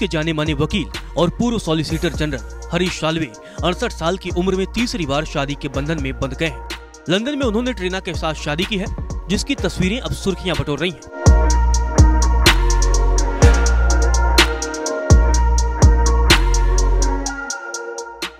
के जाने माने वकील और पूर्व सॉलिसिटर जनरल हरीश साल्वे 68 साल की उम्र में तीसरी बार शादी के बंधन में बंध गए हैं। लंदन में उन्होंने ट्रीना के साथ शादी की है, जिसकी तस्वीरें अब सुर्खियां बटोर रही हैं।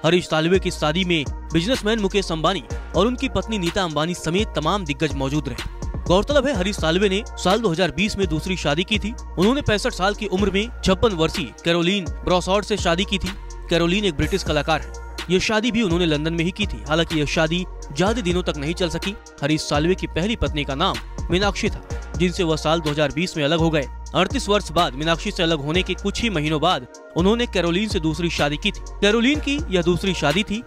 हरीश साल्वे की शादी में बिजनेसमैन मुकेश अंबानी और उनकी पत्नी नीता अंबानी समेत तमाम दिग्गज मौजूद रहे। गौरतलब है, हरीश साल्वे ने साल 2020 में दूसरी शादी की थी। उन्होंने 65 साल की उम्र में 56 वर्षीय कैरोलीन ब्रॉसॉर्ड से शादी की थी। कैरोलीन एक ब्रिटिश कलाकार है। ये शादी भी उन्होंने लंदन में ही की थी। हालांकि यह शादी ज्यादा दिनों तक नहीं चल सकी। हरीश साल्वे की पहली पत्नी का नाम मीनाक्षी था, जिनसे वह साल 2020 में अलग हो गए। 38 वर्ष बाद मीनाक्षी से अलग होने के कुछ ही महीनों बाद उन्होंने कैरोलीन से दूसरी शादी की थी। कैरोलीन की यह दूसरी शादी थी।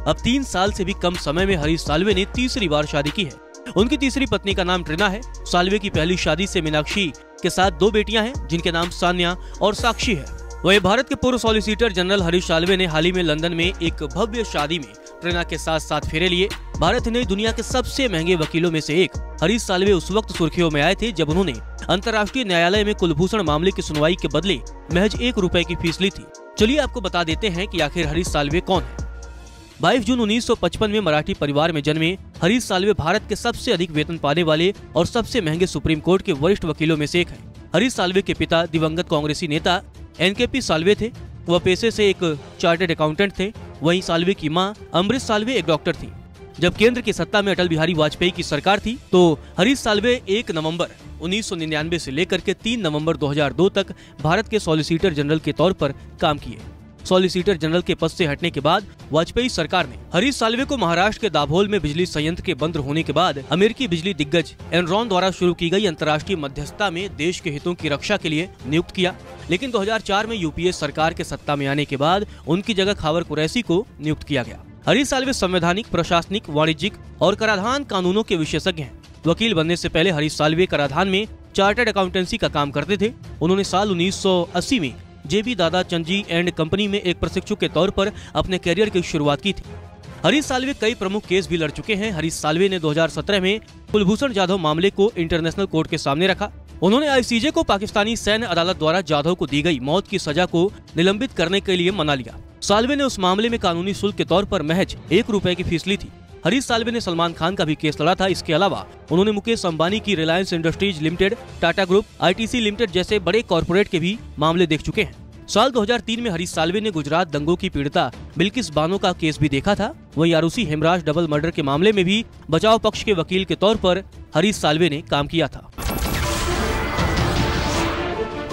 अब 3 साल से भी कम समय में हरीश साल्वे ने तीसरी बार शादी की है। उनकी तीसरी पत्नी का नाम ट्रीना है। साल्वे की पहली शादी से मीनाक्षी के साथ 2 बेटियां हैं, जिनके नाम सान्या और साक्षी है। वही भारत के पूर्व सॉलिसिटर जनरल हरीश साल्वे ने हाल ही में लंदन में एक भव्य शादी में ट्रीना के साथ 7 फेरे लिए। भारत ने दुनिया के सबसे महंगे वकीलों में से एक हरीश साल्वे उस वक्त सुर्खियों में आए थे जब उन्होंने अंतर्राष्ट्रीय न्यायालय में कुलभूषण मामले की सुनवाई के बदले महज ₹1 की फीस ली थी। चलिए आपको बता देते हैं कि आखिर हरीश साल्वे कौन है। 22 जून 1955 में मराठी परिवार में जन्मे हरीश साल्वे भारत के सबसे अधिक वेतन पाने वाले और सबसे महंगे सुप्रीम कोर्ट के वरिष्ठ वकीलों में से एक हैं। हरीश साल्वे के पिता दिवंगत कांग्रेसी नेता NKP साल्वे थे। वह पेशे से एक चार्टर्ड अकाउंटेंट थे। वहीं साल्वे की मां अमृत साल्वे एक डॉक्टर थी। जब केंद्र की सत्ता में अटल बिहारी वाजपेयी की सरकार थी तो हरीश साल्वे 1 नवंबर 1999 से लेकर के 3 नवंबर 2002 तक भारत के सॉलिसिटर जनरल के तौर पर काम किए। सॉलिसिटर जनरल के पद से हटने के बाद वाजपेयी सरकार ने हरीश साल्वे को महाराष्ट्र के दाभोल में बिजली संयंत्र के बंद होने के बाद अमेरिकी बिजली दिग्गज एनरॉन द्वारा शुरू की गई अंतर्राष्ट्रीय मध्यस्थता में देश के हितों की रक्षा के लिए नियुक्त किया। लेकिन 2004 में यूपीए सरकार के सत्ता में आने के बाद उनकी जगह खावर कुरैशी को नियुक्त किया गया। हरीश साल्वे संवैधानिक, प्रशासनिक, वाणिज्यिक और कराधान कानूनों के विशेषज्ञ हैं। वकील बनने से पहले हरीश साल्वे कराधान में चार्टर्ड अकाउंटेंसी का काम करते थे। उन्होंने साल 1980 में JB दादा चंजी एंड कंपनी में एक प्रशिक्षु के तौर पर अपने करियर की शुरुआत की थी। हरीश साल्वे कई प्रमुख केस भी लड़ चुके हैं। हरीश साल्वे ने 2017 में कुलभूषण जाधव मामले को इंटरनेशनल कोर्ट के सामने रखा। उन्होंने ICJ को पाकिस्तानी सैन्य अदालत द्वारा जाधव को दी गई मौत की सजा को निलंबित करने के लिए मना लिया। साल्वे ने उस मामले में कानूनी शुल्क के तौर पर महज ₹1 की फीस ली थी। हरीश साल्वे ने सलमान खान का भी केस लड़ा था। इसके अलावा उन्होंने मुकेश अंबानी की Reliance industries limited, Tata group, ITC limited जैसे बड़े कॉर्पोरेट के भी मामले देख चुके हैं। साल 2003 में हरीश साल्वे ने गुजरात दंगों की पीड़िता बिल्किस बानो का केस भी देखा था। वहीं आरुषि हेमराज डबल मर्डर के मामले में भी बचाव पक्ष के वकील के तौर पर हरीश साल्वे ने काम किया था।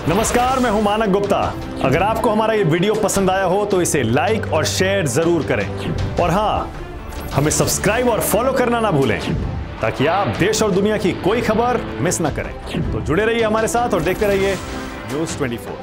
नमस्कार, मैं हूं मानक गुप्ता। अगर आपको हमारा ये वीडियो पसंद आया हो तो इसे लाइक और शेयर जरूर करें और हाँ, हमें सब्सक्राइब और फॉलो करना ना भूलें ताकि आप देश और दुनिया की कोई खबर मिस ना करें। तो जुड़े रहिए हमारे साथ और देखते रहिए News 24।